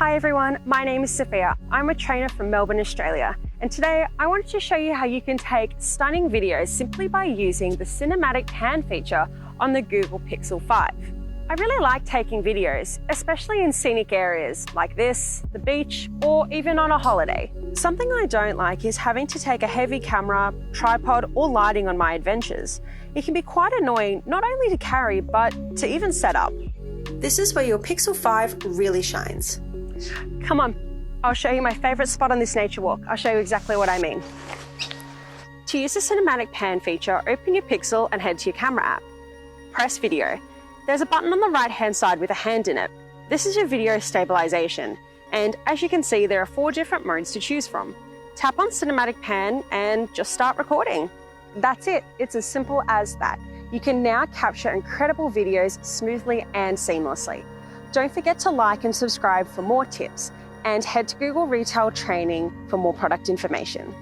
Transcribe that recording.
Hi everyone, my name is Sophia. I'm a trainer from Melbourne, Australia, and today I wanted to show you how you can take stunning videos simply by using the cinematic pan feature on the Google Pixel 5. I really like taking videos, especially in scenic areas like this, the beach, or even on a holiday. Something I don't like is having to take a heavy camera, tripod, or lighting on my adventures. It can be quite annoying not only to carry, but to even set up. This is where your Pixel 5 really shines. Come on, I'll show you my favourite spot on this nature walk. I'll show you exactly what I mean. To use the cinematic pan feature, open your Pixel and head to your camera app. Press video. There's a button on the right-hand side with a hand in it. This is your video stabilization, and as you can see, there are 4 different modes to choose from. Tap on cinematic pan and just start recording. That's it. It's as simple as that. You can now capture incredible videos smoothly and seamlessly. Don't forget to like and subscribe for more tips, and head to Google Retail Training for more product information.